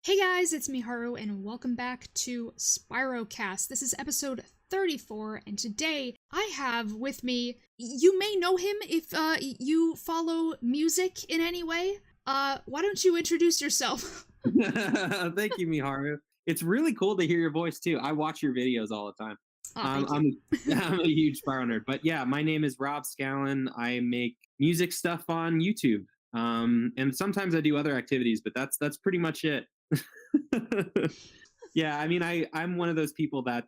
Hey guys, it's Miharu, and welcome back to SpyroCast. This is episode 34, and today I have with me, you may know him if you follow music in any way. Why don't you introduce yourself? Thank you, Miharu. It's really cool to hear your voice too. I watch your videos all the time. Oh, thank you. I'm I'm a huge Spyro nerd, but yeah, my name is Rob Scallon. I make music stuff on YouTube, and sometimes I do other activities, but that's pretty much it. Yeah, I mean, I'm one of those people that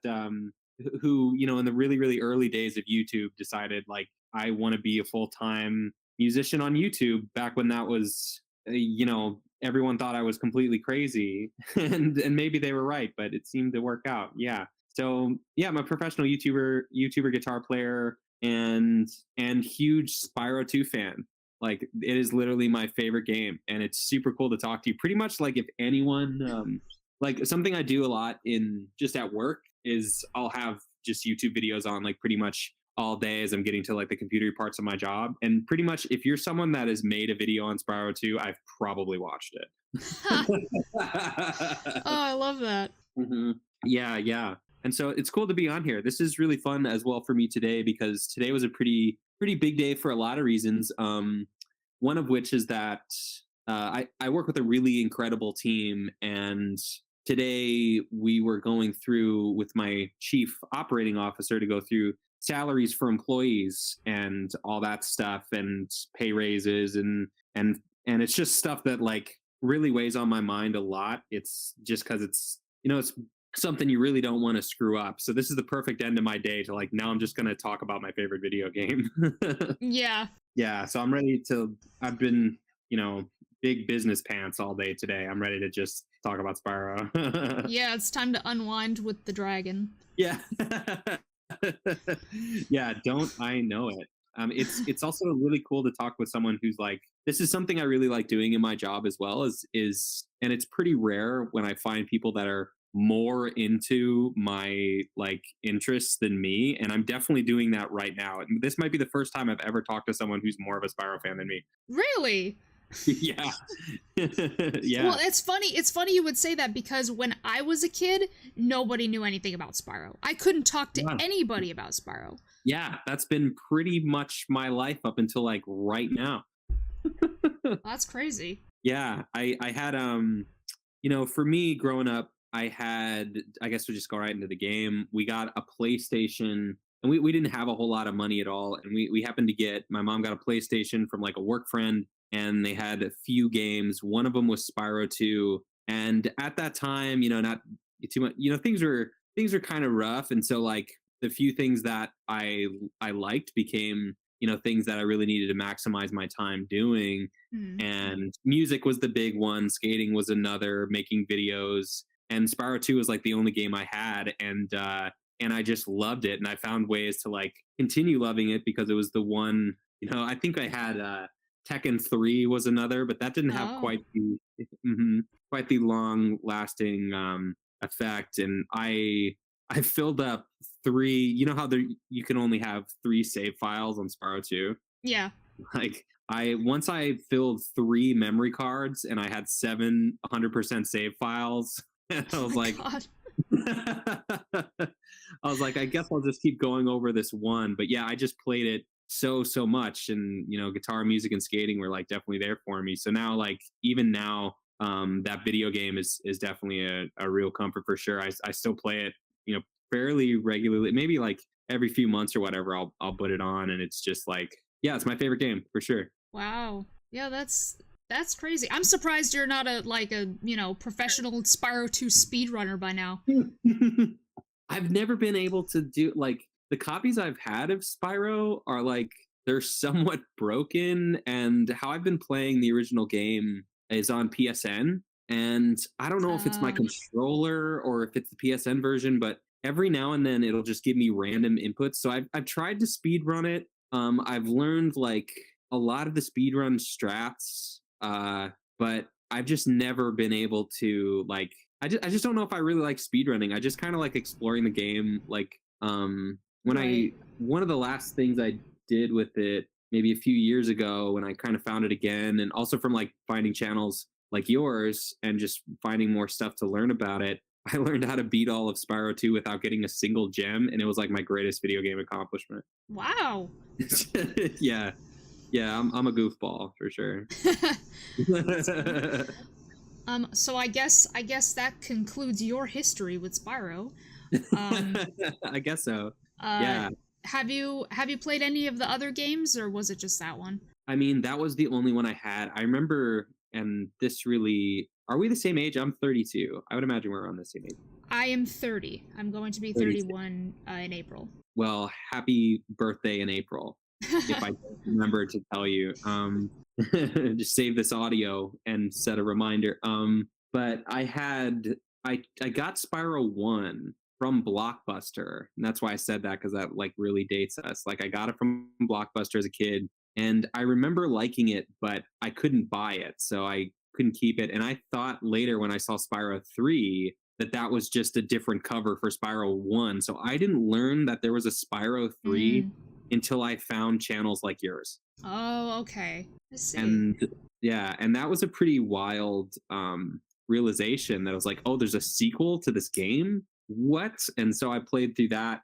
who in the really early days of YouTube decided like I want to be a full time musician on YouTube back when that was everyone thought I was completely crazy, and maybe they were right, but it seemed to work out. Yeah. So yeah, I'm a professional YouTuber guitar player, and huge Spyro 2 fan. Like it is literally my favorite game, and it's super cool to talk to you. Pretty much like if anyone like something I do a lot in just at work is I'll have just YouTube videos on like pretty much all day as I'm getting to like the computer parts of my job. And pretty much if you're someone that has made a video on Spyro 2, I've probably watched Oh, it. I love that. Yeah. And so it's cool to be on here. This is really fun as well for me today because today was a pretty big day for a lot of reasons. One of which is that I work with a really incredible team, and today we were going through with my chief operating officer to go through salaries for employees and all that stuff and pay raises and it's just stuff that like really weighs on my mind a lot. It's just because it's something you really don't want to screw up. So this is the perfect end of my day to like now I'm just going to talk about my favorite video game. Yeah. Yeah, so I've been, big business pants all day today. I'm ready to just talk about Spyro. Yeah, it's time to unwind with the dragon. Yeah. Yeah, don't I know it. It's also really cool to talk with someone who's like, this is something I really like doing in my job as well is and it's pretty rare when I find people that are more into my like interests than me, and I'm definitely doing that right now. And this might be the first time I've ever talked to someone who's more of a Spyro fan than me. Really? Yeah. Well, Yeah. it's funny you would say that because when I was a kid, nobody knew anything about Spyro. I couldn't talk to Yeah. anybody about Spyro. Yeah, that's been pretty much my life up until like right now. That's crazy. Yeah, I had for me growing up, I guess we'll just go right into the game. We got a PlayStation, and we didn't have a whole lot of money at all. And we happened to get my mom got a PlayStation from like a work friend, and they had a few games. One of them was Spyro 2. And at that time, not too much, things were kind of rough. And so like the few things that I liked became, things that I really needed to maximize my time doing. Hmm. And music was the big one, skating was another, making videos, and Spyro 2 was like the only game I had, and I just loved it, and I found ways to like continue loving it because it was the one. I think I had Tekken 3 was another, but that didn't have Oh. quite the long lasting effect. And I filled up three. You know how you can only have three save files on Spyro 2. Yeah. Like once I filled three memory cards and I had 700% save files, and I Oh was my like, god. I guess I'll just keep going over this one. But yeah, I just played it so much, and guitar, music, and skating were like definitely there for me. So now, like even now, that video game is definitely a real comfort for sure. I still play it, fairly regularly, maybe like every few months or whatever. I'll put it on, and it's just like, yeah, it's my favorite game for sure. Wow. Yeah, that's crazy. I'm surprised you're not a professional Spyro 2 speedrunner by now. I've never been able to do like the copies I've had of Spyro are like they're somewhat broken, and how I've been playing the original game is on PSN, and I don't know if it's my Uh, controller or if it's the PSN version, but every now and then it'll just give me random inputs. So I've tried to speed run it. I've learned like a lot of the speedrun strats, but I've just never been able to like I just don't know if I really like speedrunning. I just kind of like exploring the game. Like when right. I one of the last things I did with it maybe a few years ago when I kind of found it again, and also from like finding channels like yours and just finding more stuff to learn about it, I learned how to beat all of Spyro 2 without getting a single gem, and it was like my greatest video game accomplishment. Wow. Yeah, yeah, I'm a goofball for sure. That's cool. So I guess that concludes your history with Spyro. Um, I guess so. uh, Yeah. have you played any of the other games, or was it just that one? I mean, that was the only one I had. I remember, and this really, are we the same age? I'm 32. I would imagine we're around the same age. I am 30. I'm going to be 32. 31 in April. Well, happy birthday in April. If I don't remember to tell you, just save this audio and set a reminder. But I got Spyro 1 from Blockbuster, and that's why I said that, because that like really dates us. Like I got it from Blockbuster as a kid, and I remember liking it, but I couldn't buy it, so I couldn't keep it. And I thought later when I saw Spyro 3 that that was just a different cover for Spyro 1. So I didn't learn that there was a Spyro 3 Mm. until I found channels like yours. Oh, okay. I see. And yeah, and that was a pretty wild realization that I was like, oh, there's a sequel to this game? What? And so I played through that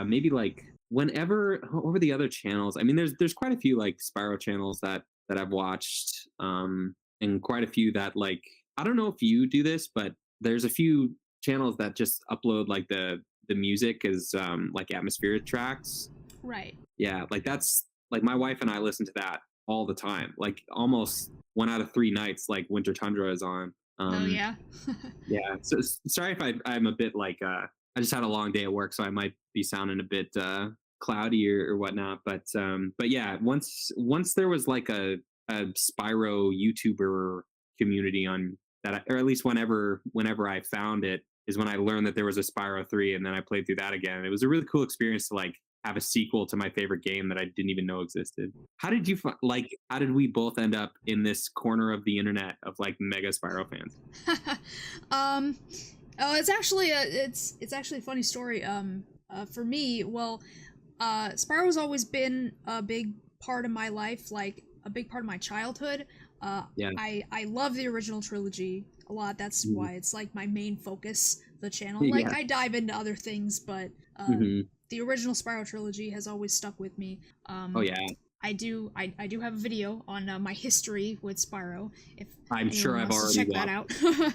maybe like whenever over the other channels. I mean, there's quite a few like Spyro channels that I've watched, and quite a few that like I don't know if you do this, but there's a few channels that just upload like the music as like atmospheric tracks. Right. Yeah, like that's like my wife and I listen to that all the time. Like almost 1 out of 3 nights, like Winter Tundra is on. Oh yeah. Yeah. So sorry if I'm a bit like I just had a long day at work, so I might be sounding a bit cloudy or whatnot. But yeah, once there was like a Spyro YouTuber community on that, or at least whenever I found it is when I learned that there was a Spyro 3, and then I played through that again. It was a really cool experience to like have a sequel to my favorite game that I didn't even know existed. How did you like? How did we both end up in this corner of the internet of like mega Spyro fans? um, oh, it's actually a funny story. For me, well, Spyro's always been a big part of my life, like a big part of my childhood. Yeah. I love the original trilogy a lot. That's Mhm. why it's like my main focus, the channel. Like Yeah. I dive into other things, but Hmm. the original Spyro trilogy has always stuck with me. Oh yeah. I do have a video on my history with Spyro. If I'm sure anyone I've wants to already check that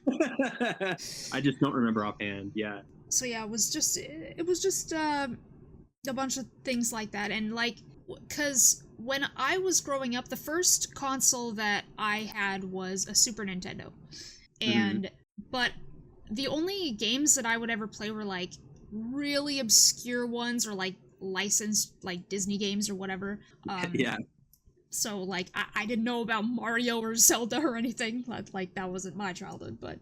watched. out. I just don't remember offhand. Yeah. So yeah, it was just a bunch of things like that, and like because when I was growing up, the first console that I had was a Super Nintendo, Hmm. and but the only games that I would ever play were like really obscure ones or like licensed like Disney games or whatever. Yeah. So like I didn't know about Mario or Zelda or anything. Like that wasn't my childhood, but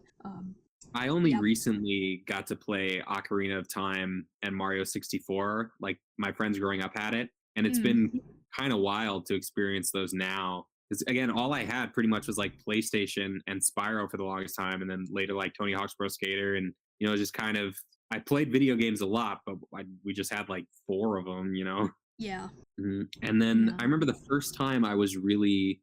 I only yeah. recently got to play Ocarina of Time and Mario 64. Like my friends growing up had it, and it's Mm, been kind of wild to experience those now. Because again, all I had pretty much was like PlayStation and Spyro for the longest time, and then later like Tony Hawk's Pro Skater, and just kind of I played video games a lot, but we just had like 4 of them. yeah. And then Yeah. I remember the first time I was really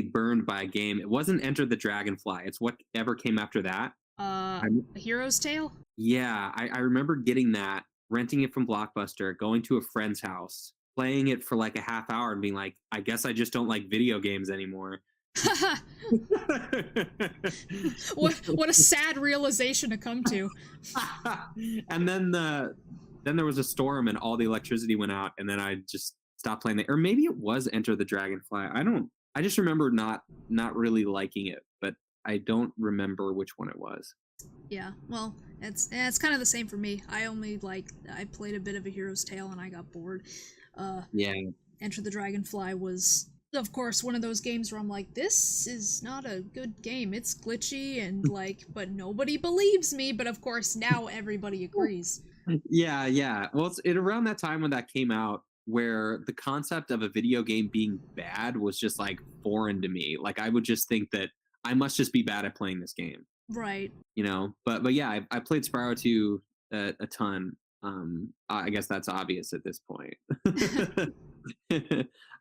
burned by a game. It wasn't Enter the Dragonfly. It's whatever came after that. I A Hero's Tale? Yeah, I remember getting that, renting it from Blockbuster, going to a friend's house, playing it for like a half hour and being like, I guess I just don't like video games anymore. What a sad realization to come to. And then there was a storm and all the electricity went out, and then I just stopped playing it. Or maybe it was Enter the Dragonfly. I just remember not really liking it, but I don't remember which one it was. Yeah, well, it's kind of the same for me. I played a bit of A Hero's Tale and I got bored. Uh, Yeah. Enter the Dragonfly was, of course, one of those games where I'm like, this is not a good game. It's glitchy and like, but nobody believes me. But of course, now everybody agrees. Yeah, yeah. Well, it's around that time when that came out, where the concept of a video game being bad was just like foreign to me. Like I would just think that I must just be bad at playing this game, Right. But yeah, I played Spyro 2 a ton. I guess that's obvious at this point.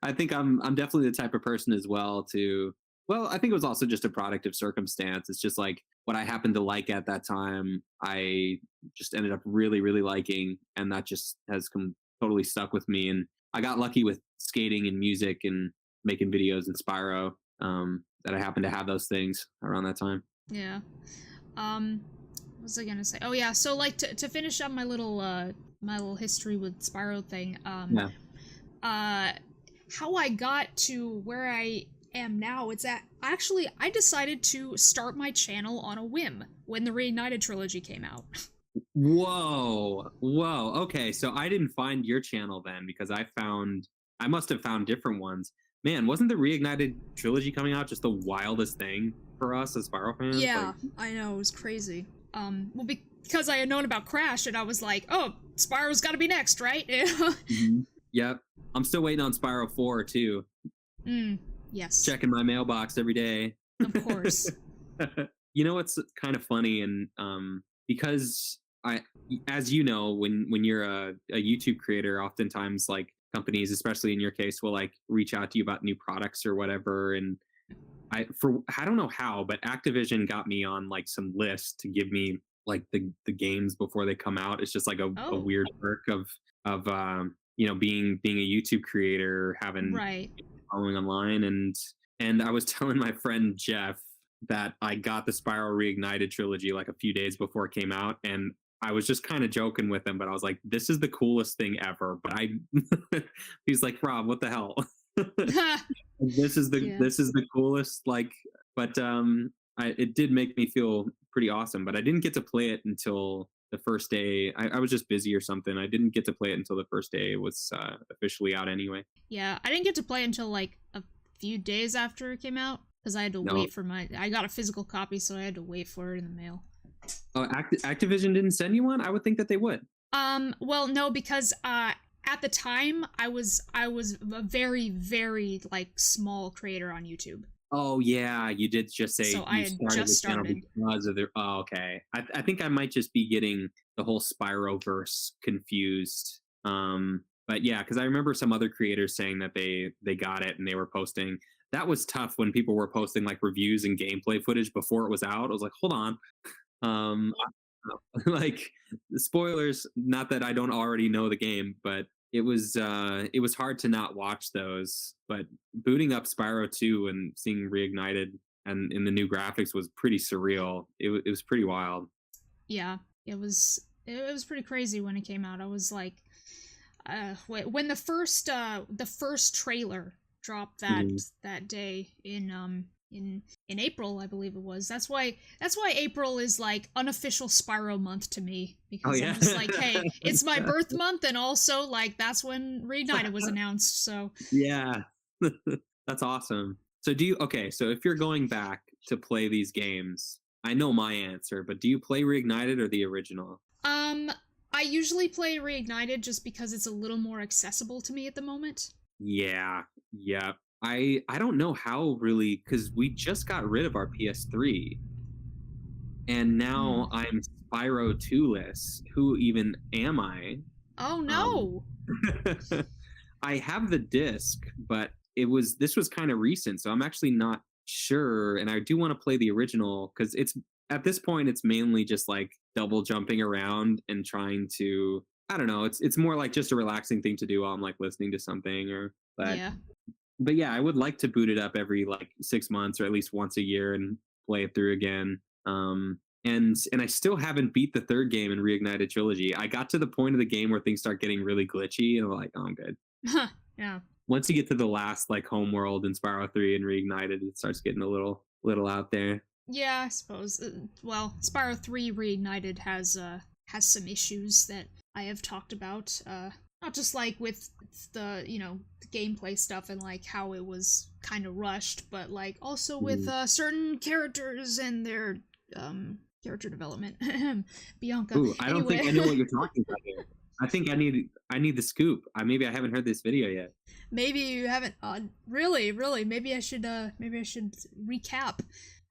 I think I'm definitely the type of person as well to Well, I think it was also just a product of circumstance. It's just like what I happened to like at that time, I just ended up really, really liking, and that just has totally stuck with me. And I got lucky with skating and music and making videos in Spyro, that I happened to have those things around that time. Yeah. What was I gonna say? Oh yeah, so like to finish up my little history with Spyro thing, Yeah. uh how I got to where I am now, it's that actually I decided to start my channel on a whim when the Reignited trilogy came out. Whoa. Whoa. Okay. So I didn't find your channel then because I must have found different ones. Man, wasn't the Reignited trilogy coming out just the wildest thing for us as Spyro fans? Yeah, Like, I know, it was crazy. Well, because I had known about Crash, and I was like, oh, Spyro's gotta be next, right? mhm. Yep. I'm still waiting on Spyro 4 too. Yes. Checking my mailbox every day. Of course. You know what's kind of funny, and because I, as you know, when you're a YouTube creator, oftentimes like companies, especially in your case, will like reach out to you about new products or whatever. And I don't know how, but Activision got me on like some list to give me like the games before they come out. It's just like a Oh, weird perk of being a YouTube creator, having right. following online. And I was telling my friend Jeff that I got the Spyro Reignited trilogy like a few days before it came out, and I was just kind of joking with him, but I was like, "This is the coolest thing ever." But I, he's like, "Rob, what the hell?" Yeah. This is the coolest, like, but it did make me feel pretty awesome, but I didn't get to play it until the first day. I was just busy or something. I didn't get to play it until the first day it was officially out anyway. Yeah, I didn't get to play until like a few days after it came out because I had to No. wait for I got a physical copy, so I had to wait for it in the mail. Oh, Activision didn't send you one? I would think that they would. Well, no, because at the time I was a very very like small creator on YouTube. Oh yeah, you did just say So I you had started just the channel started. because of the. Oh, okay. I think I might just be getting the whole Spyroverse confused. But yeah, because I remember some other creators saying that they got it and they were posting. That was tough when people were posting like reviews and gameplay footage before it was out. I was like, hold on, um, like spoilers. Not that I don't already know the game, but it was hard to not watch those. But booting up Spyro 2 and seeing Reignited and in the new graphics was pretty surreal. It was pretty wild. Yeah, it was pretty crazy when it came out. I was like, when the first trailer dropped Mhm. that day in April, I believe it was. That's why April is like unofficial Spyro month to me Oh because I'm yeah. just like, hey, it's my birth month, and also like that's when Reignited was announced. So Yeah. That's awesome. So okay, so if you're going back to play these games, I know my answer, but do you play Reignited or the original? um, I usually play Reignited just because it's a little more accessible to me at the moment. Yeah. Yeah. I don't know how really, because we just got rid of our PS3 and Hmm. now I'm Spyro 2-less. Who even am I? Oh Um no! I have the disc, but this was kind of recent, so I'm actually not sure. And I do want to play the original because it's at this point it's mainly just like double jumping around and trying to. I don't know. It's more like just a relaxing thing to do while I'm like listening to something or. Yeah. But yeah, I would like to boot it up every like 6 months or at least once a year and play it through again. And I still haven't beat the third game in Reignited Trilogy. I got to the point of the game where things start getting really glitchy, and I'm like, oh, I'm good. Yeah. Once you get to the last like homeworld in Spyro 3 and Reignited, it starts getting a little out there. Yeah, I suppose. Well, Spyro 3 Reignited has some issues that I have talked about. Not just like with the, the gameplay stuff and like how it was kind of rushed, but like also with Mhm. certain characters and their character development. Bianca. Ooh, I don't Anyway, think I know what you're talking about here. I think I need the scoop. Maybe I haven't heard this video yet. maybe you haven't really maybe I should recap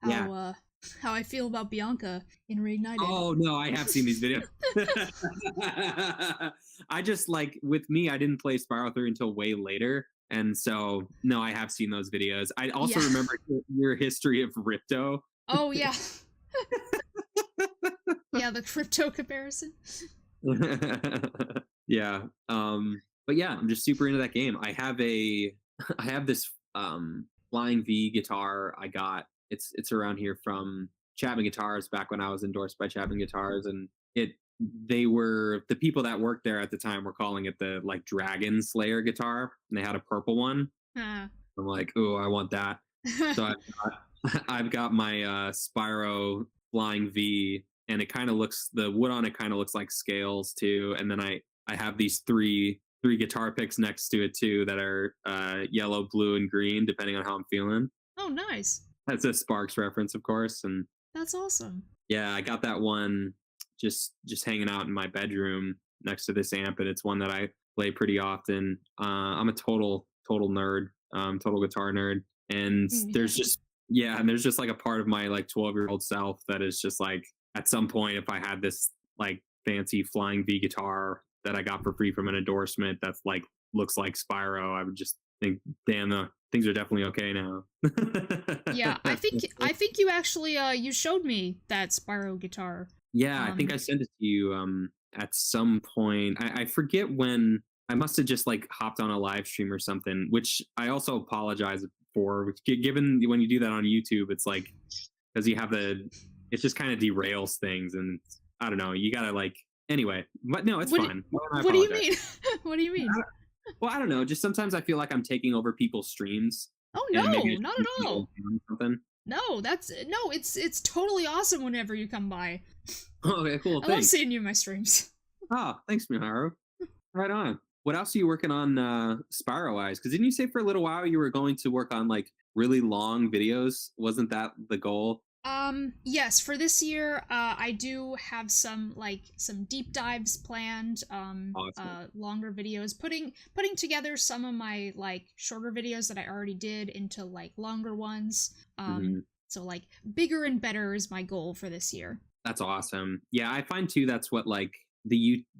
Yeah. how I feel about Bianca in Reignited. Oh no, I have seen these videos. I just like with me, I didn't play Spyro 3 until way later. And so, no, I have seen those videos. I also Yeah. remember your history of Ripto. Oh yeah. Yeah, the crypto comparison. Yeah. But yeah, I'm just super into that game. I have I have this flying V guitar I got. It's around here from Chapman Guitars back when I was endorsed by Chapman Guitars, and it they were the people that worked there at the time were calling it the like Dragon Slayer guitar, and they had a purple one. Uh. I'm like, oh, I want that. So I've got my Spyro Flying V, and it kind of looks the wood on it kind of looks like scales too. And then I have these three guitar picks next to it too that are yellow, blue, and green depending on how I'm feeling. Oh, nice. That's a Sparks reference, of course. And That's awesome. yeah, I got that one just hanging out in my bedroom next to this amp, and it's one that I play pretty often. I'm a total nerd, total guitar nerd, and Yeah. there's just yeah, and there's just like a part of my like 12-year-old self that is just like at some point if I had this like fancy flying V guitar that I got for free from an endorsement that's like looks like Spyro, I would just think, damn, things are definitely okay now. Yeah, I think you actually you showed me that Spyro guitar. Yeah, I think I sent it to you at some point. I forget when. I must have just like hopped on a live stream or something, which I also apologize for. Given when you do that on YouTube, it's like because you have it just kind of derails things, and I don't know. You gotta like anyway. But no, it's fine. What do you mean? What do you mean? Well, I don't know. Just sometimes I feel like I'm taking over people's streams. Oh no, Maybe not at all. Something. No, it's totally awesome whenever you come by. Okay, cool. I Thanks. love seeing you in my streams. Oh, thanks, Miharu. Right on. What else are you working on Spyro wise? Because didn't you say for a little while you were going to work on like really long videos? Wasn't that the goal? Yes, for this year, I do have some deep dives planned, Awesome. longer videos, putting together some of my like shorter videos that I already did into like longer ones. Mhm. So like bigger and better is my goal for this year. That's awesome. Yeah, I find too that's what like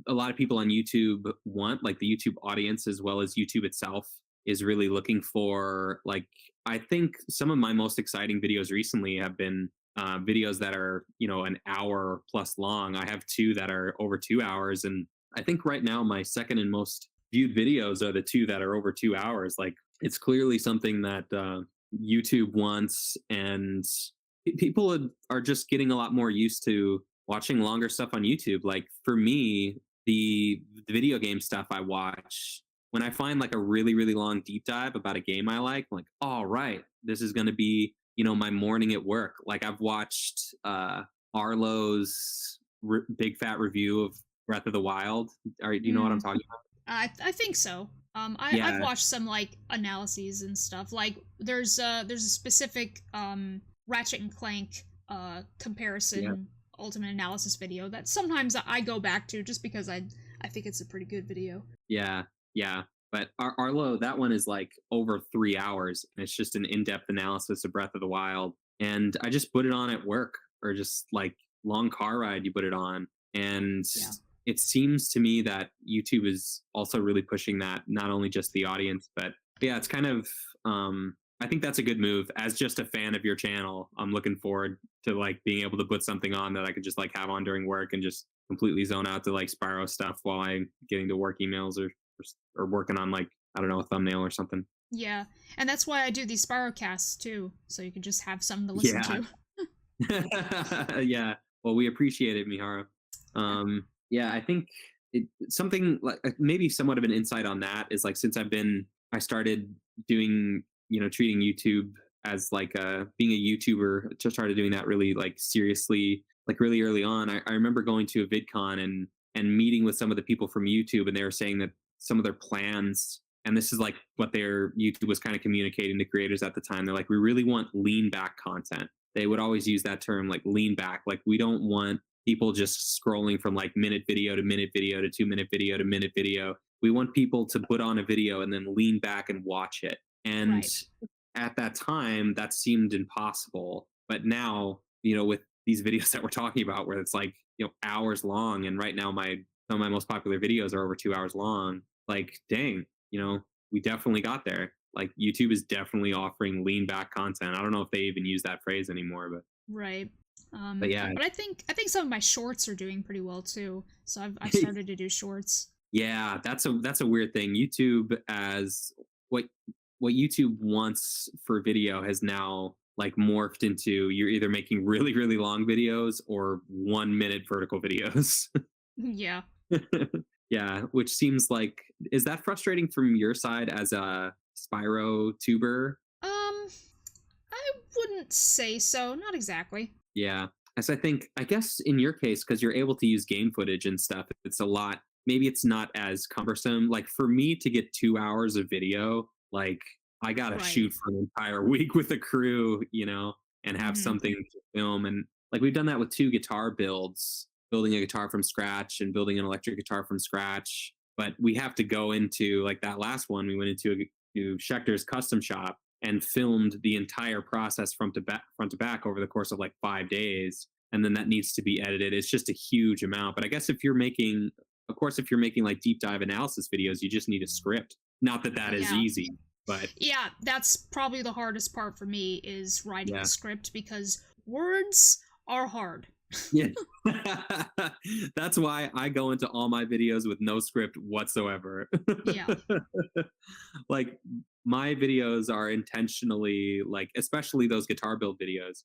a lot of people on YouTube want, like the YouTube audience as well as YouTube itself is really looking for. Like I think some of my most exciting videos recently have been videos that are an hour plus long. I have two that are over 2 hours, and I think right now my second and most viewed videos are the two that are over 2 hours. Like it's clearly something that YouTube wants, and people are just getting a lot more used to watching longer stuff on YouTube. Like for me, the video game stuff I watch, when I find like a really, really long deep dive about a game I like, I'm like, all right, this is going to be, my morning at work. Like I've watched Arlo's big fat review of Breath of the Wild. All right, do you know what I'm talking about? I think so. I've Yeah. watched some like analyses and stuff. Like there's a specific Ratchet and Clank comparison Yeah. ultimate analysis video that sometimes I go back to just because I think it's a pretty good video. Yeah, yeah. But Arlo, that one is like over 3 hours, and it's just an in-depth analysis of Breath of the Wild. And I just put it on at work, or just like long car ride. You put it on, and Yeah. it seems to me that YouTube is also really pushing that, not only just the audience, but yeah, it's kind of. I think that's a good move. As just a fan of your channel, I'm looking forward to like being able to put something on that I could just like have on during work and just completely zone out to like Spyro stuff while I'm getting to work emails or working on like I don't know, a thumbnail or something. Yeah, and that's why I do these SpyroCasts too, so you can just have something to listen to. Yeah. Well, we appreciate it, Miharu. Yeah, I think something like maybe somewhat of an insight on that is like since I started doing treating YouTube as like being a YouTuber, just started doing that really like seriously, like really early on. I remember going to a VidCon and meeting with some of the people from YouTube, and they were saying that some of their plans, and this is like what their YouTube was kind of communicating to creators at the time. They're like, we really want lean back content. They would always use that term, like lean back. Like we don't want people just scrolling from like minute video to minute video to 2 minute video to minute video. We want people to put on a video and then lean back and watch it. And Right. at that time, that seemed impossible. But now, with these videos that we're talking about, where it's like, hours long, and right now some of my most popular videos are over 2 hours long. Like, dang, we definitely got there. Like YouTube is definitely offering lean back content. I don't know if they even use that phrase anymore, Right. but yeah. But I think some of my shorts are doing pretty well too. So I've started to do shorts. Yeah, that's a weird thing. YouTube as what what YouTube wants for video has now like morphed into you're either making really really long videos or 1 minute vertical videos. Yeah. Yeah, which seems like is that frustrating from your side as a Spyro tuber? I wouldn't say so. Not exactly. Yeah. As I guess in your case, because you're able to use game footage and stuff, it's a lot. Maybe it's not as cumbersome. Like for me to get 2 hours of video, like I got to Right. shoot for an entire week with a crew, and have Hmm. something to film. And like we've done that with 2 guitar builds, building a guitar from scratch and building an electric guitar from scratch. But we have to go into like that last one, we went to Schechter's custom shop and filmed the entire process front to back over the course of like 5 days, and then that needs to be edited. It's just a huge amount. But I guess if you're making, of course, if you're making like deep dive analysis videos, you just need a script. Not that that is Yeah. easy, but Yeah, that's probably the hardest part for me is writing the yeah. script because words are hard. Yeah. That's why I go into all my videos with no script whatsoever. Yeah. Like my videos are intentionally like, especially those guitar build videos.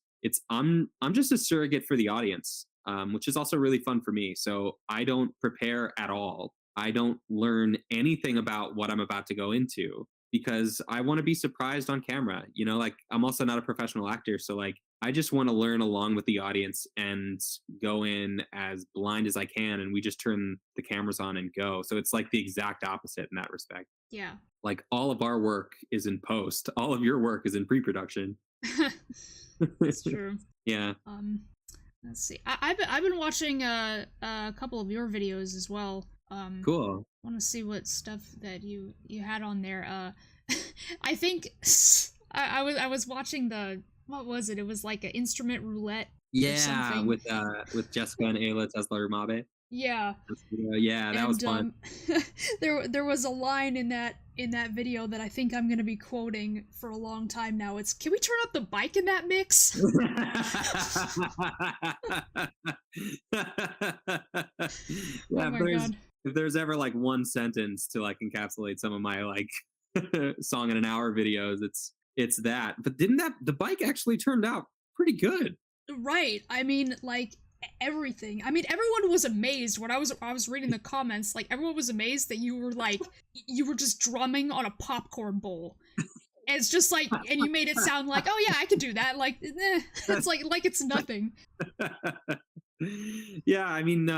I'm just a surrogate for the audience, which is also really fun for me. So I don't prepare at all. I don't learn anything about what I'm about to go into because I want to be surprised on camera. Like I'm also not a professional actor, so like I just want to learn along with the audience and go in as blind as I can, and we just turn the cameras on and go. So it's like the exact opposite in that respect. Yeah. Like all of our work is in post, all of your work is in pre-production. It's true. Yeah, Um, let's see. I've been watching a couple of your videos as well. cool. Want to see what stuff that you had on there. I think I was watching the what was it? It was like an instrument roulette or Yeah, something. with Jessica and Ayla Tesla Mabe. Yeah, Yeah, that was and fun. there was a line in that video that I think I'm gonna be quoting for a long time now. It's, can we turn up the bike in that mix? Oh Yeah, my god. if there's ever like one sentence to like encapsulate some of my like song in an hour videos, it's that. But didn't that the bike actually turned out pretty good? Right. I mean, like everything. I mean, everyone was amazed when I was reading the comments. Like everyone was amazed that you were just drumming on a popcorn bowl. And it's just like, and you made it sound like, oh yeah, I could do that. Like, it's like it's nothing. Yeah, I mean,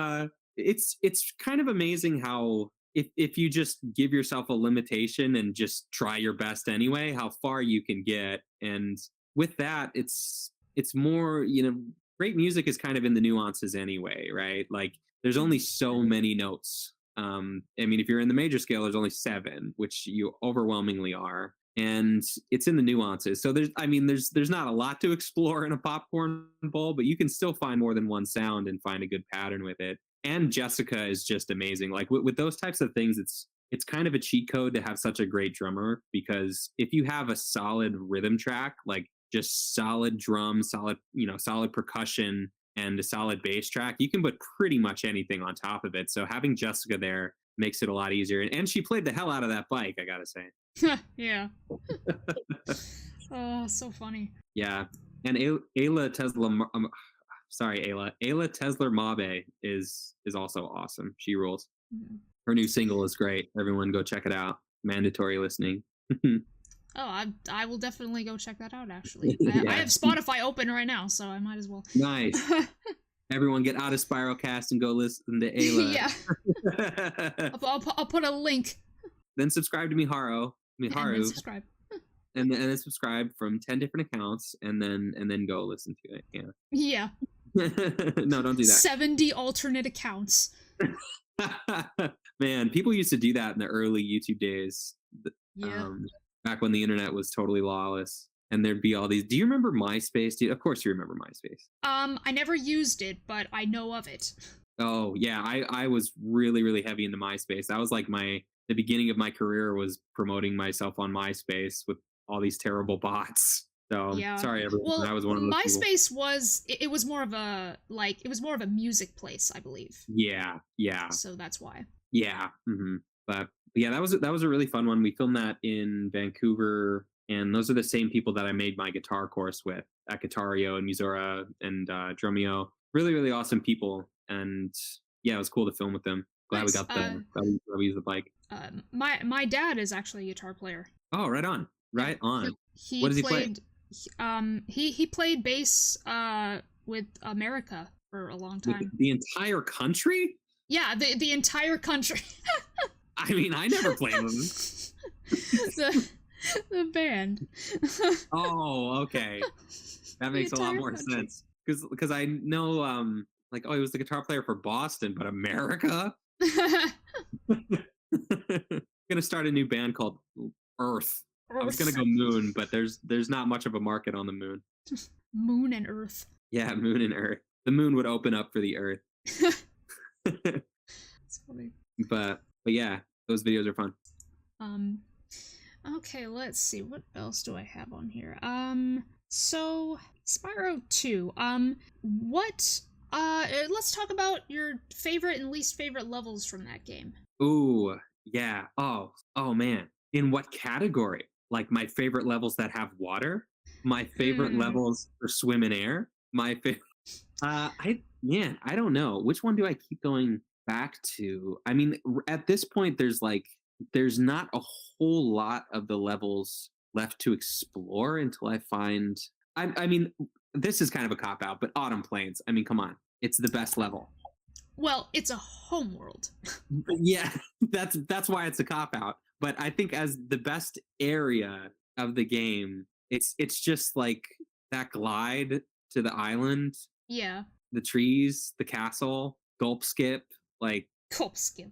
it's kind of amazing how if you just give yourself a limitation and just try your best anyway, how far you can get. And with that, it's more, great music is kind of in the nuances anyway, right? Like there's only so many notes. I mean, if you're in the major scale, there's only 7, which you overwhelmingly are, and it's in the nuances. So there's not a lot to explore in a popcorn bowl, but you can still find more than one sound and find a good pattern with it. And Jessica is just amazing. Like with those types of things, it's kind of a cheat code to have such a great drummer, because if you have a solid rhythm track, like just solid drums, solid percussion, and a solid bass track, you can put pretty much anything on top of it. So having Jessica there makes it a lot easier. And she played the hell out of that bike, I gotta say. Yeah. Oh, so funny. Yeah. And Ayla Tesla, Ayla Tesla Mabe is also awesome. She rules. Mhm. Her new single is great. Everyone go check it out. Mandatory listening. Oh, I will definitely go check that out. Actually, I Yeah. have Spotify open right now, so I might as well. Nice. Everyone get out of SpyroCast and go listen to Ayla. Yeah. I'll put a link. Then subscribe to And then subscribe. and then subscribe from 10 different accounts, and then go listen to it. Yeah. No, don't do that. 70 alternate accounts. Man, people used to do that in the early YouTube days. Yeah. Back when the internet was totally lawless, and there'd be all these. Do you remember MySpace? Of course you remember MySpace. I never used it, but I know of it. Oh yeah, I was really really heavy into MySpace. That was like my the beginning of my career was promoting myself on MySpace with all these terrible bots. So Yeah. sorry, everyone. I Well, was one of those people. MySpace was it was more of a it was more of a music place, I believe. Yeah, yeah, So that's why. yeah. But yeah, that was a really fun one. We filmed that in Vancouver, and those are the same people that I made my guitar course with at Guitario and Misora and Drumeo. Really, really awesome people, and yeah, it was cool to film with them. Glad we Nice. got glad we used the bike. My dad is actually a guitar player. Oh, right on, Yeah. right on. He What does he play? played he played bass with America for a long With time. the entire country? Yeah, the entire country. I mean, I never played with them. the the band. Oh, okay. That The makes a lot entire more country. sense. Because I know like, oh, he was the guitar player for Boston, but America? Gonna start a new band called Earth. I was gonna Earth. go Moon, but there's not much of a market on the Moon. Moon and Earth. Yeah, Moon and Earth. The Moon would open up for the Earth. It's funny. But yeah, those videos are fun. Um okay, let's see. What else do I have on here? So Spyro 2. What let's talk about your favorite and least favorite levels from that game. Ooh, yeah. Oh man. In what category? Like my favorite levels that have water? My favorite Hmm. levels for swim and air? My favorite I don't know. Which one do I keep going back to? I mean, at this point there's not a whole lot of the levels left to explore until I find I mean, this is kind of a cop out, but Autumn Plains. I mean, come on. It's the best level. Well, it's a homeworld. Yeah, that's why it's a cop out. But I think as the best area of the game, it's just like that glide to the island, Yeah. the trees, the castle, gulp skip. Like Cope skin.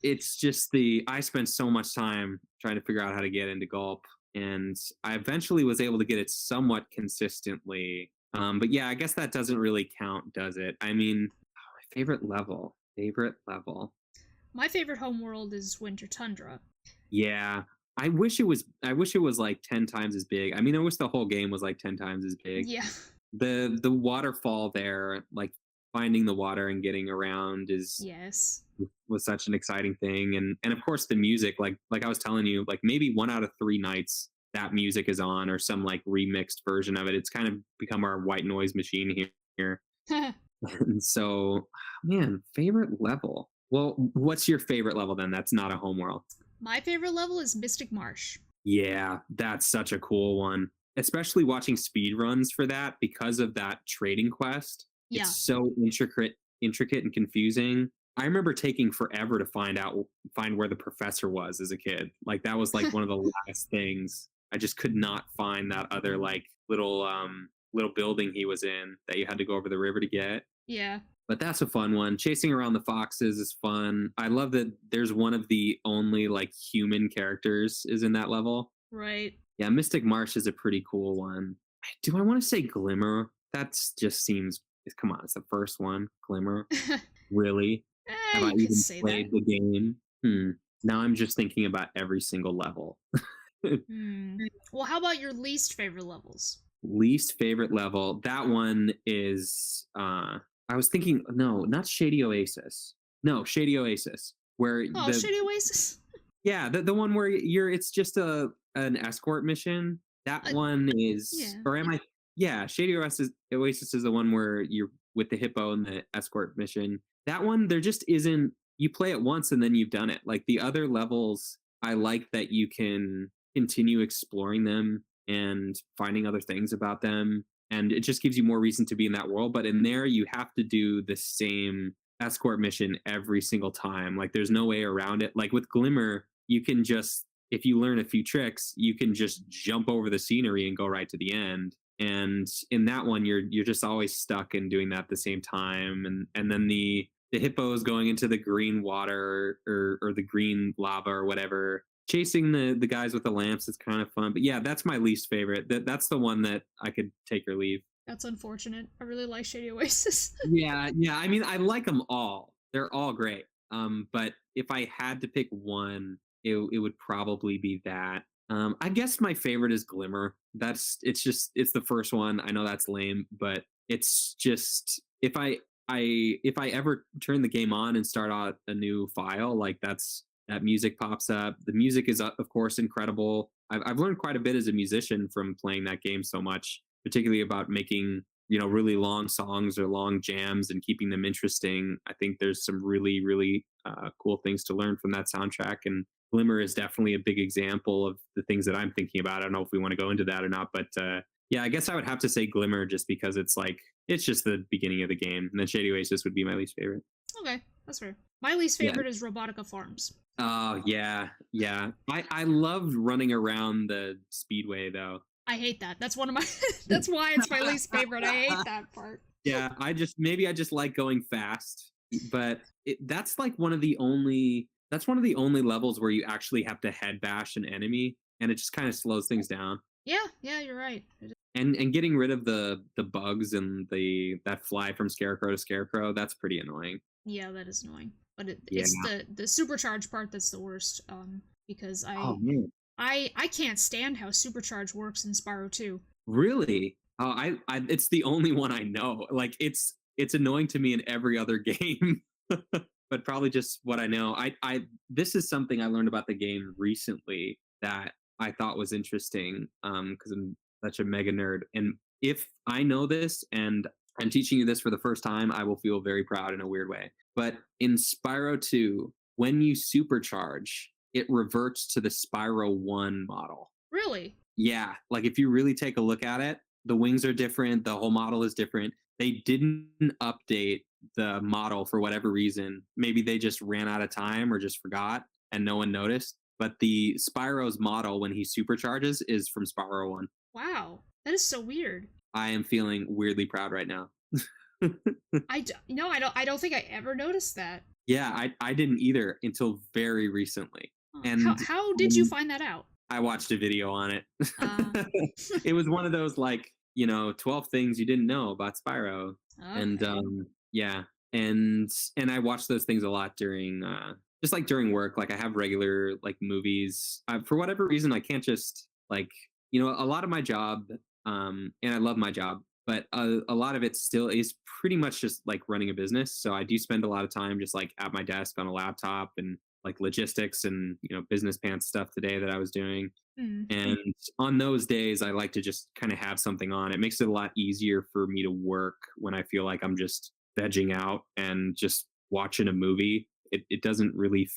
it's just the I spent so much time trying to figure out how to get into gulp, and I eventually was able to get it somewhat consistently. But yeah, I guess that doesn't really count, does it? I mean, my favorite level. Favorite level. My favorite homeworld is Winter Tundra. Yeah. I wish it was like 10 times as big. I mean, I wish the whole game was like 10 times as big. Yeah. The waterfall there, like finding the water and getting around is Yes. was such an exciting thing. And of course the music, like I was telling you, like maybe 1 out of 3 nights that music is on or some like remixed version of it. It's kind of become our white noise machine here. And so, man, favorite level. Well, what's your favorite level then? That's not a homeworld. My favorite level is Mystic Marsh. Yeah, that's such a cool one. Especially watching speed runs for that because of that trading quest. Yeah. It's so intricate and confusing. I remember taking forever to find where the professor was as a kid. Like that was like one of the last things. I just could not find that other like little building he was in that you had to go over the river to get. Yeah. But that's a fun one. Chasing around the foxes is fun. I love that there's one of the only like human characters is in that level. Right. Yeah, Mystic Marsh is a pretty cool one. Do I want to say Glimmer? That's just seems come on, it's the first one. Glimmer. Really? Have I You could even say played that. the game? Now I'm just thinking about every single level. Hmm. Well, how about your least favorite levels? Least favorite level. That one is I was thinking no, not Shady Oasis. No, Shady Oasis. Where Oh, Shady Oasis. yeah, the one where it's just an escort mission. That one is Yeah. or am I yeah, Shady Oasis is the one where you're with the hippo and the escort mission. That one there just isn't you play it once and then you've done it. Like the other levels I like that you can continue exploring them and finding other things about them. And it just gives you more reason to be in that world. But in there, you have to do the same escort mission every single time. Like there's no way around it. Like with Glimmer, you can just, if you learn a few tricks, you can just jump over the scenery and go right to the end. And in that one, you're just always stuck in doing that at the same time. And then the hippo is going into the green water or the green lava or whatever chasing the guys with the lamps is kind of fun. But yeah, that's my least favorite. That's the one that I could take or leave. That's unfortunate. I really like Shady Oasis. Yeah. I mean, I like them all. They're all great. But if I had to pick one, it would probably be that. I guess my favorite is Glimmer. It's the first one. I know that's lame, but it's just if I ever turn the game on and start out a new file, like that music pops up. The music is of course incredible. I've learned quite a bit as a musician from playing that game so much, particularly about making really long songs or long jams and keeping them interesting. I think there's some really cool things to learn from that soundtrack, and Glimmer is definitely a big example of the things that I'm thinking about. I don't know if we want to go into that or not, but yeah, I guess I would have to say Glimmer just because it's just the beginning of the game, and then Shady Oasis would be my least favorite. Okay, that's fair. My least Yeah. favorite is Robotica Farms. Oh yeah, yeah. I loved running around the speedway though. I hate that. That's one of my. That's why it's my least favorite. I hate that part. Yeah, maybe I just like going fast, but that's like one of the only levels where you actually have to head bash an enemy, and it just kind of slows things down. Yeah, you're right. And getting rid of the bugs and that fly from scarecrow to scarecrow, that's pretty annoying. Yeah, that is annoying. But Yeah. it's the supercharge part that's the worst. Because Oh man. I can't stand how supercharge works in Spyro 2. Really? Oh, it's the only one I know. Like it's annoying to me in every other game. But probably just what I know. I this is something I learned about the game recently that I thought was interesting because I'm such a mega nerd. And if I know this and I'm teaching you this for the first time, I will feel very proud in a weird way. But in Spyro 2, when you supercharge, it reverts to the Spyro 1 model. Really? Yeah, like if you really take a look at it, the wings are different, the whole model is different. They didn't update the model for whatever reason. Maybe they just ran out of time or just forgot and no one noticed. But the Spyro's model when he supercharges is from Spyro 1. Wow, that is so weird. I am feeling weirdly proud right now. No, I don't think I ever noticed that. Yeah, I didn't either until very recently. Huh. And How did you find that out? I watched a video on it. Uh, It was one of those 12 things you didn't know about Spyro. okay. And yeah, and I watch those things a lot during just like during work. Like I have regular like movies. For whatever reason, I can't just a lot of my job, and I love my job, but a lot of it still is pretty much just like running a business. So I do spend a lot of time just like at my desk on a laptop and like logistics and business pants stuff today that I was doing. And on those days, I like to just kind of have something on. It makes it a lot easier for me to work when I feel like I'm just vegging out and just watching a movie. It doesn't really it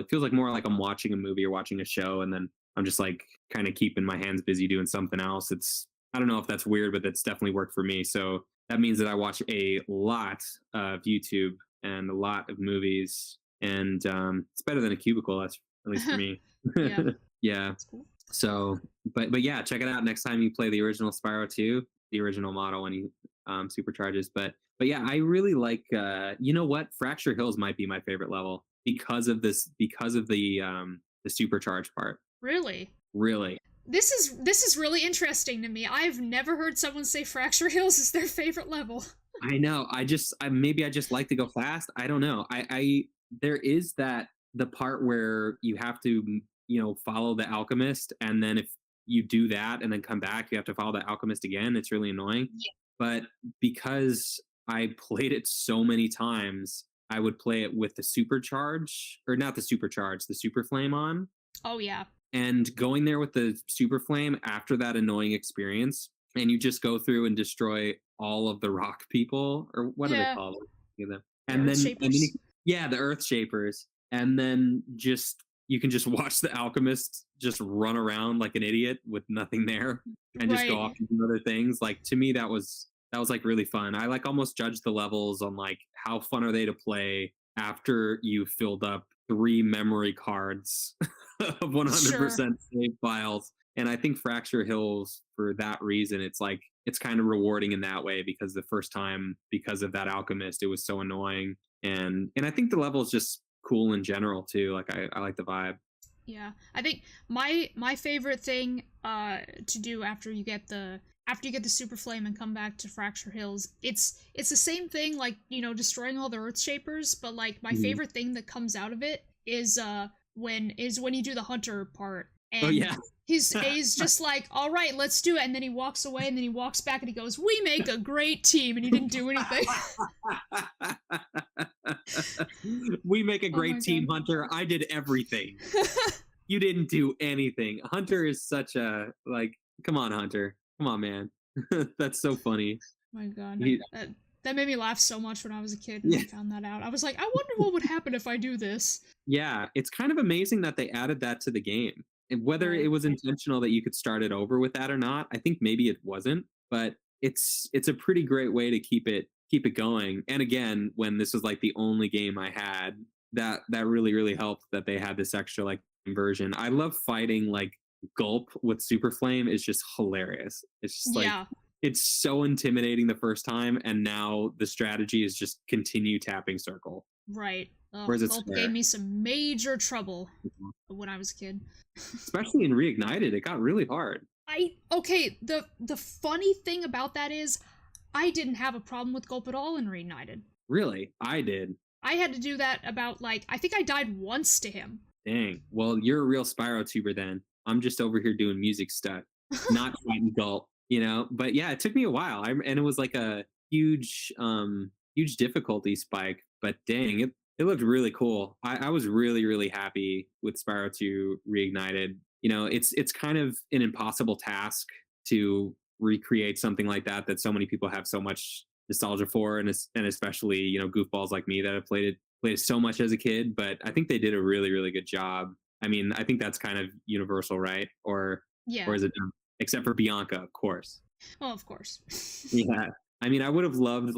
feels like more like I'm watching a movie or watching a show. And then I'm just like kind of keeping my hands busy doing something else. I don't know if that's weird, but that's definitely worked for me. So that means that I watch a lot of YouTube and a lot of movies. And it's better than a cubicle, that's at least for me. Yeah. Yeah. That's cool. So, but yeah, check it out next time you play the original Spyro 2, the original model when he supercharges. But yeah, I really like. You know what? Fracture Hills might be my favorite level because of the supercharge part. Really? Really. This is really interesting to me. I've never heard someone say Fracture Hills is their favorite level. I know. Maybe I just like to go fast. I don't know. There is the part where you have to follow the alchemist, and then if you do that and then come back, you have to follow the alchemist again. It's really annoying. Yeah. But because I played it so many times, I would play it with the supercharge, or not the supercharge, the super flame on. Oh yeah. And going there with the super flame after that annoying experience, and you just go through and destroy all of the rock people, or what are they called? And then the earth shapers, and then you can just watch the alchemist just run around like an idiot with nothing there and just go off and do other things. Like to me, that was like really fun. I like almost judge the levels on like how fun are they to play after you filled up 3 memory cards of 100% save files. And I think Fracture Hills, for that reason, it's kind of rewarding in that way, because the first time, because of that alchemist, it was so annoying. And I think the level is just cool in general too. Like I like the vibe. Yeah, I think my favorite thing to do after you get the super flame and come back to Fracture Hills, it's the same thing, like destroying all the earth shapers, but like my favorite thing that comes out of it is when you do the hunter part, Oh and yeah. he's just like, all right, let's do it, and then he walks away, and then he walks back and he goes, we make a great team, and he didn't do anything. We make a Oh my great team, God. Hunter. I did everything. You didn't do anything. Hunter is such a like. Come on, Hunter. Come on, man. That's so funny. My God, He, that made me laugh so much when I was a kid when yeah, I found that out. I was like, I wonder what would happen if I do this. yeah. It's kind of amazing that they added that to the game. And whether it Right. was intentional that you could start it over with that or not, I think maybe it wasn't. But it's a pretty great way to keep it going. And again, when this was like the only game I had, that really helped that they had this extra like version. I love fighting like Gulp with Super Flame. Is just hilarious. It's just like Yeah. it's so intimidating the first time, and now the strategy is just continue tapping circle. Right. Oh, Whereas it's Gulp fair. gave me some major trouble when I was a kid. Especially in Reignited, it got really hard. Okay, the funny thing about that is I didn't have a problem with Gulp at all in Reignited. Really, I did. I had to do that about like I think I died once to him. Dang. Well, you're a real Spyro tuber then. I'm just over here doing music stuff, not fighting Gulp. But yeah, it took me a while. And it was like a huge difficulty spike. But dang, it looked really cool. I was really happy with Spyro 2 Reignited. It's kind of an impossible task to recreate something like that so many people have so much nostalgia for, and especially goofballs like me that have played it so much as a kid. But I think they did a really good job. I mean, I think that's kind of universal, right? Or Yeah. is it except for Bianca, of course? Well, of course. Yeah. I mean, I would have loved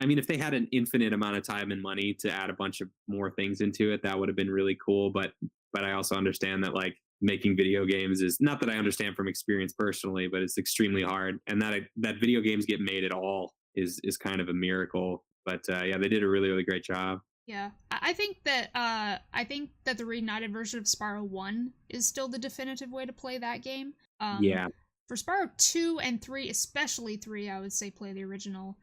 if they had an infinite amount of time and money to add a bunch of more things into it, that would have been really cool. But I also understand that like making video games is not that I understand from experience personally, but it's extremely hard, and that video games get made at all is kind of a miracle. But yeah, they did a really great job. Yeah, I think that the reunited version of Spyro 1 is still the definitive way to play that game. Yeah, For Spyro 2 and 3, especially 3, I would say play the original.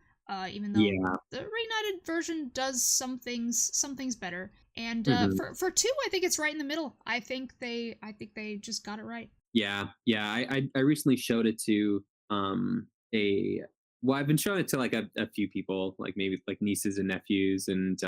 Even though yeah. the reunited version does some things better. And Mhm. for 2, I think it's right in the middle. I think they just got it right. Yeah, yeah. I recently showed it to a well, I've been showing it to like a few people, like maybe like nieces and nephews, and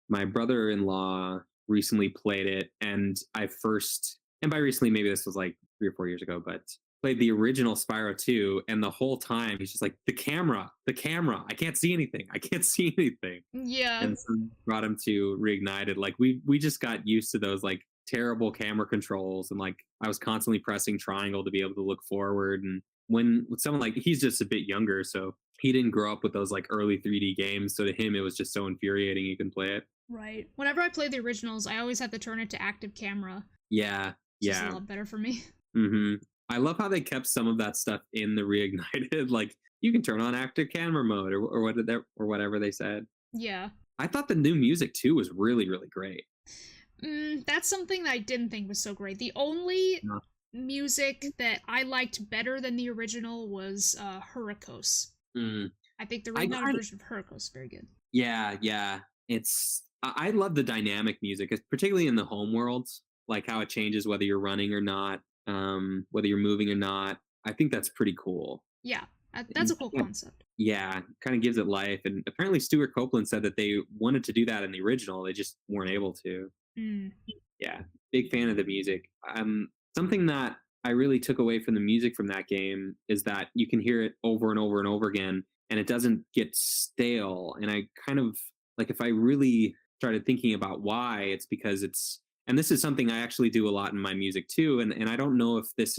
my brother-in-law recently played it, and by recently maybe this was like 3 or 4 years ago, but played the original Spyro 2, and the whole time he's just like the camera, I can't see anything, I can't see anything. Yeah. And so brought him to Reignited. Like we just got used to those like terrible camera controls, and like I was constantly pressing triangle to be able to look forward. And when with someone like he's just a bit younger, so he didn't grow up with those like early 3D games, so to him it was just so infuriating you can play it. Right. Whenever I play the originals, I always have to turn it to active camera. Yeah, It's just a yeah. lot better for me. Hmm. I love how they kept some of that stuff in the Reignited. Like you can turn on active camera mode, or whatever they said. Yeah. I thought the new music too was really great. That's something that I didn't think was so great. The only Yeah. music that I liked better than the original was Hurricos. Mm. I think the I reunited kind version of Hurricos is very good. Yeah. I love the dynamic music, particularly in the home worlds, like how it changes whether you're running or not, whether you're moving or not. I think that's pretty cool. Yeah, that's a cool Yeah, concept. yeah, kind of gives it life. And apparently, Stuart Copeland said that they wanted to do that in the original, they just weren't able to. Mm, Yeah, big fan of the music. Something that I really took away from the music from that game is that you can hear it over and over and over again, and it doesn't get stale. And I kind of like if I really started thinking about why, it's because and this is something I actually do a lot in my music too. And I don't know if this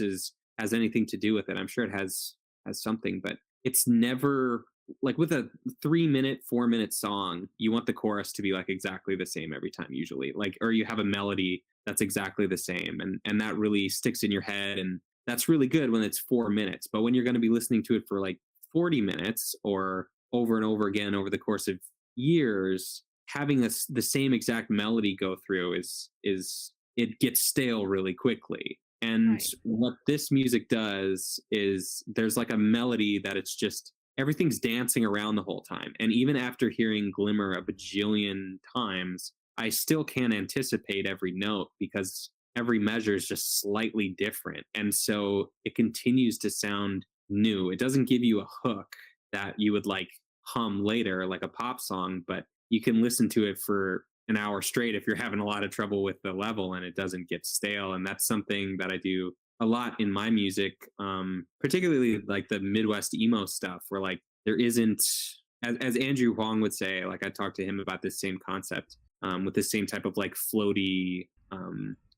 has anything to do with it. I'm sure it has something, but it's never like with a 3 minute, 4 minute song, you want the chorus to be like exactly the same every time, usually. Like, or you have a melody that's exactly the same. And that really sticks in your head. And that's really good when it's 4 minutes. But when you're going to be listening to it for like 40 minutes or over and over again over the course of years, having the same exact melody go through is it gets stale really quickly. And right. what this music does is there's like a melody that it's just everything's dancing around the whole time. And even after hearing Glimmer a bajillion times, I still can't anticipate every note because every measure is just slightly different. And so it continues to sound new. It doesn't give you a hook that you would like hum later, like a pop song, but you can listen to it for an hour straight if you're having a lot of trouble with the level and it doesn't get stale. And that's something that I do a lot in my music, particularly like the Midwest emo stuff, where like there isn't, as Andrew Huang would say, like I talked to him about this same concept, with the same type of like floaty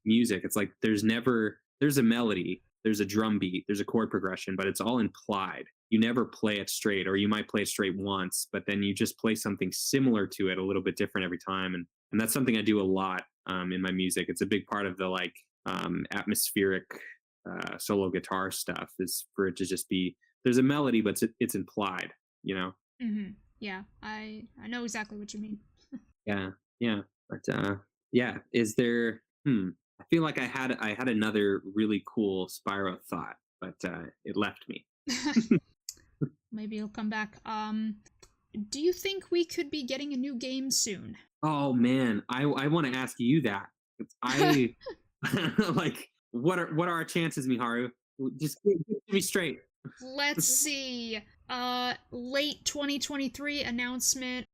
music. It's like there's a melody, there's a drum beat, there's a chord progression, but it's all implied. You never play it straight, or you might play it straight once, but then you just play something similar to it, a little bit different every time. And that's something I do a lot in my music. It's a big part of the like atmospheric solo guitar stuff, is for it to just be, there's a melody, but it's implied, you know? Mm-hmm. Yeah, I know exactly what you mean. Yeah, yeah. But yeah, is there? I feel like I had another really cool Spyro thought, but it left me. Maybe it'll come back. Do you think we could be getting a new game soon? Oh man, I want to ask you that. I like what are our chances, Miharu? Just give me straight. Let's see. Late 2023 announcement.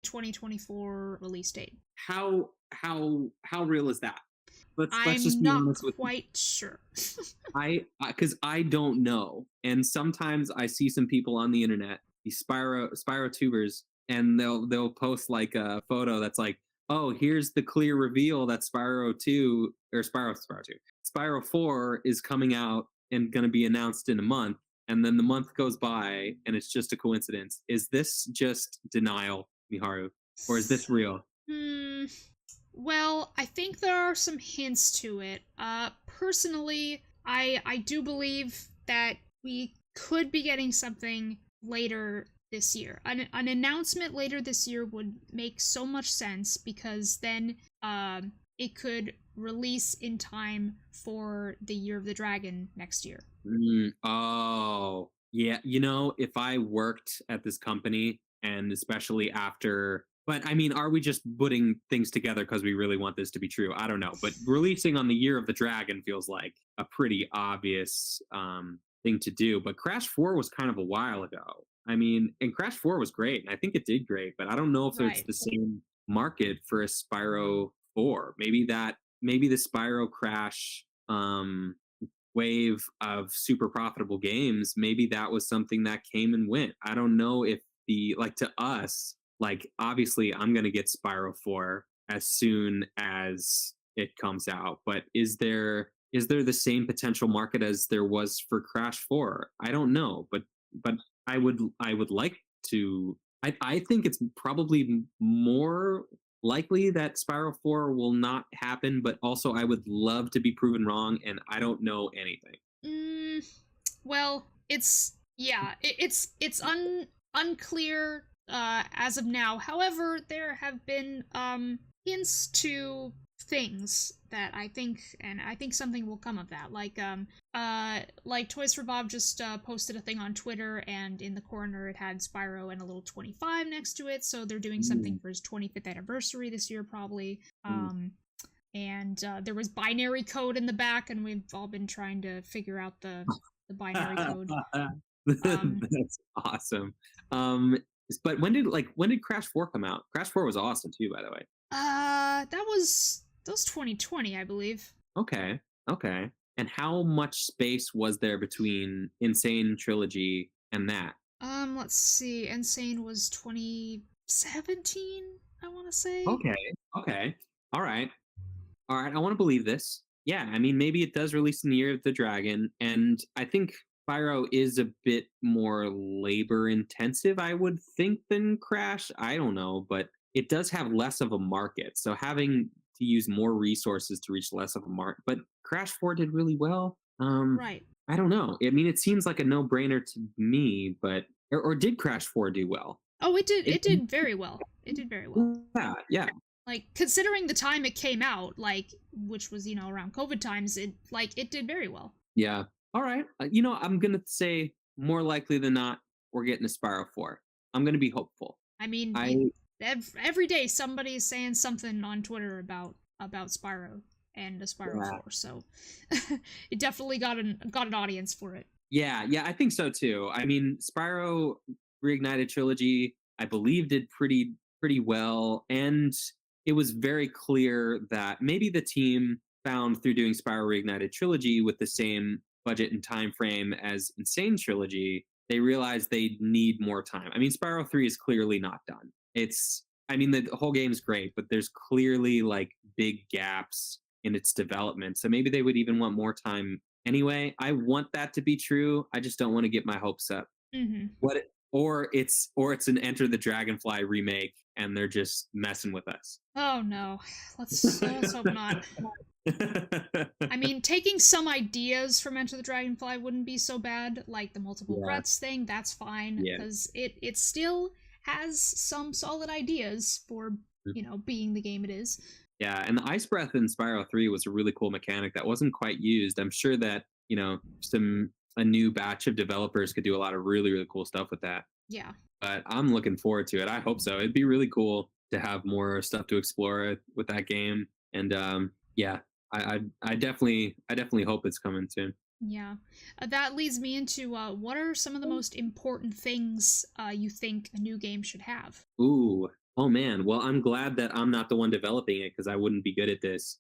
2024 release date. How real is that? Let's just I'm be not honest with you. quite sure. I because I don't know, and sometimes I see some people on the internet, these Spyro tubers, and they'll post like a photo that's like, oh, here's the clear reveal that Spyro 2 or Spyro 2, Spyro 4 is coming out and going to be announced in a month, and then the month goes by and it's just a coincidence. Is this just denial, Miharu, or is this real? Hmm. Well, I think there are some hints to it. Personally, I do believe that we could be getting something later this year. An announcement later this year would make so much sense, because then it could release in time for the Year of the Dragon next year. Oh, yeah. You know, if I worked at this company, and especially after, but I mean, are we just putting things together because we really want this to be true? I don't know. But releasing on the Year of the Dragon feels like a pretty obvious thing to do. But Crash 4 was kind of a while ago. I mean, and Crash 4 was great, and I think it did great, but I don't know if it's Right. the same market for a Spyro 4. Maybe the Spyro Crash wave of super profitable games, maybe that was something that came and went. I don't know if the, like, to us, like obviously I'm going to get Spyro 4 as soon as it comes out, but is there the same potential market as there was for Crash 4? I don't know, but I would like to, I think it's probably more likely that Spyro 4 will not happen, but also I would love to be proven wrong, and I don't know anything. Mm, well, it's yeah, it's unclear as of now. However, there have been hints to things that I think something will come of that. Like Toys for Bob just posted a thing on Twitter, and in the corner it had Spyro and a little 25 next to it, so they're doing something Mm, for his 25th anniversary this year probably. mm. And there was binary code in the back, and we've all been trying to figure out the binary code. Um, That's awesome. But when did Crash 4 come out? Crash 4 was awesome too, by the way. that was 2020, I believe. Okay, okay. And how much space was there between Insane Trilogy and that? Let's see. Insane was 2017, I want to say. Okay, okay. All right. All right, I want to believe this. Yeah, I mean, maybe it does release in the Year of the Dragon, and I think Spyro is a bit more labor intensive, I would think, than Crash. I don't know, but it does have less of a market, so having to use more resources to reach less of a market. But Crash 4 did really well. Right. I don't know. I mean, it seems like a no-brainer to me, but or did Crash 4 do well? Oh, it did. It, It did very well. It did very well. yeah, yeah. Like, considering the time it came out, like, which was, around COVID times, it did very well. Yeah. All right. You know, I'm gonna say more likely than not, we're getting a Spyro 4. I'm going to be hopeful. I mean, I every day somebody is saying something on Twitter about Spyro and a Spyro yeah. 4, so it definitely got an audience for it. Yeah, I think so too. I mean, Spyro Reignited Trilogy, I believe, did pretty well, and it was very clear that maybe the team found through doing Spyro Reignited Trilogy with the same budget and time frame as Insane Trilogy, they realized they need more time. I mean, Spyro 3 is clearly not done. I mean, the whole game's great, but there's clearly like big gaps in its development. So maybe they would even want more time anyway. I want that to be true. I just don't want to get my hopes up. Mm-hmm. Or it's an Enter the Dragonfly remake and they're just messing with us. Oh no, let's hope not. I mean, taking some ideas from Enter the Dragonfly wouldn't be so bad, like the multiple breaths thing. That's fine because it still has some solid ideas for being the game it is. Yeah, and the ice breath in Spyro 3 was a really cool mechanic that wasn't quite used. I'm sure that a new batch of developers could do a lot of really, really cool stuff with that. Yeah. But I'm looking forward to it. I hope so. It'd be really cool to have more stuff to explore with that game. And I definitely hope it's coming soon. Yeah. That leads me into what are some of the most important things you think a new game should have? Ooh. Oh man. Well, I'm glad that I'm not the one developing it because I wouldn't be good at this.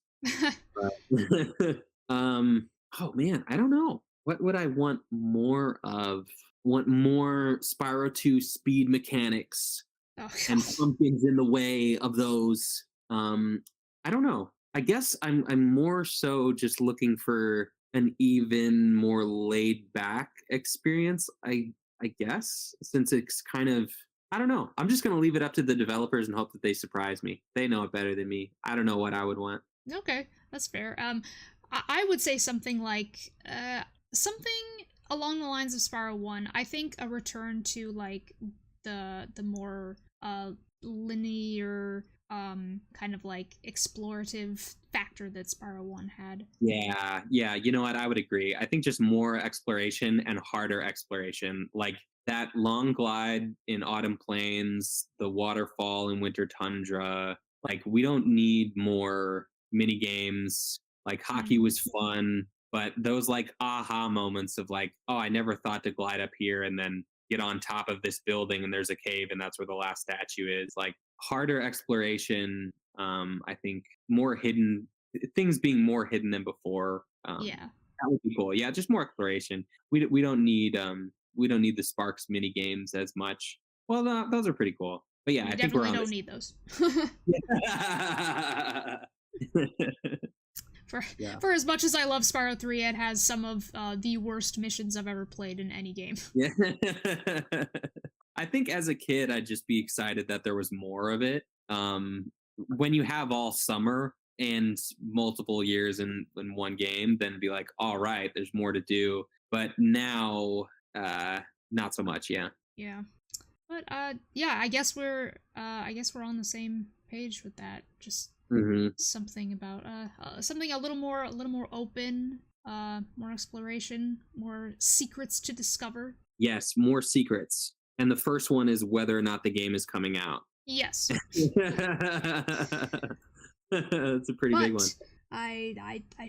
Oh man, I don't know. What would I want more of? Want more Spyro 2 speed mechanics and pumpkins in the way of those. I don't know. I guess I'm more so just looking for an even more laid back experience. I guess since it's kind of I don't know. I'm just gonna leave it up to the developers and hope that they surprise me. They know it better than me. I don't know what I would want. Okay, that's fair. I would say something like something along the lines of Spyro 1. I think a return to like the more linear kind of like explorative factor that Spyro 1 had. Yeah, you know what? I would agree. I think just more exploration and harder exploration. Like that long glide in Autumn Plains, the waterfall in Winter Tundra. Like we don't need more mini games. Like hockey was fun, but those like aha moments of like, oh, I never thought to glide up here and then get on top of this building and there's a cave and that's where the last statue is. Like harder exploration. I think more hidden things being more hidden than before. That would be cool. Yeah, just more exploration. We don't need the Sparks mini games as much. Well, those are pretty cool. But yeah, I think we're on don't need those. For as much as I love Spyro 3, it has some of the worst missions I've ever played in any game. Yeah. I think as a kid, I'd just be excited that there was more of it. When you have all summer and multiple years in one game, then be like, all right, there's more to do. But now, not so much. Yeah. Yeah. But I guess we're on the same page with that. Just something about something a little more open, more exploration, more secrets to discover. Yes, more secrets. And the first one is whether or not the game is coming out. Yes. That's a pretty big one. I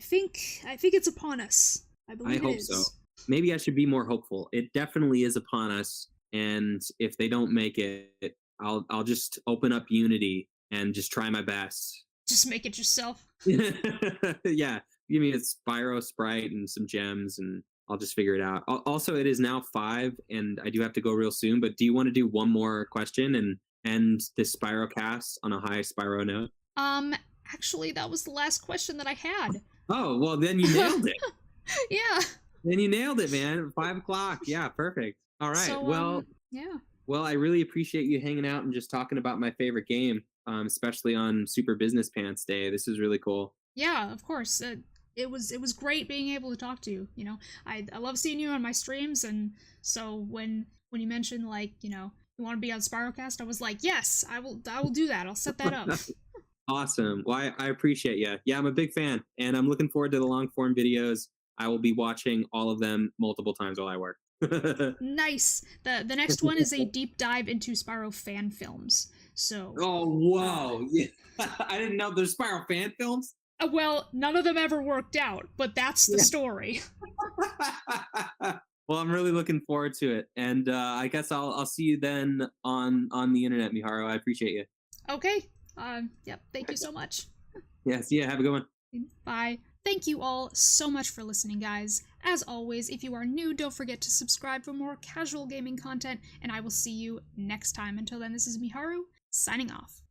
think it's upon us. I hope so. Maybe I should be more hopeful. It definitely is upon us. And if they don't make it, I'll just open up Unity and just try my best. Just make it yourself. Yeah, give me a Spyro sprite and some gems, and I'll just figure it out. Also, it is now 5, and I do have to go real soon. But do you want to do one more question and end this SpyroCast on a high Spyro note? Actually, that was the last question that I had. Oh, well, then you nailed it. Yeah. Then you nailed it, man. 5 o'clock. Yeah, perfect. All right. So, yeah. Well, I really appreciate you hanging out and just talking about my favorite game, especially on Super Business Pants Day. This is really cool. Yeah, of course. It was great being able to talk to you. You know, I love seeing you on my streams, and so when you mentioned like you want to be on SpyroCast, I was like, yes, I will do that. I'll set that up. Awesome. Well, I appreciate you. Yeah, I'm a big fan, and I'm looking forward to the long form videos. I will be watching all of them multiple times while I work. Nice. The next one is a deep dive into Spyro fan films. So, Oh wow! Yeah. I didn't know there's Spyro fan films. well, none of them ever worked out, but that's the Yeah. story. Well, I'm really looking forward to it, and I guess I'll see you then on the internet, Miharu. I appreciate you. Okay. Yep. Thank you so much. Yeah, see ya. Have a good one. Bye. Thank you all so much for listening, guys. As always, if you are new, don't forget to subscribe for more casual gaming content, and I will see you next time. Until then, this is Miharu, signing off.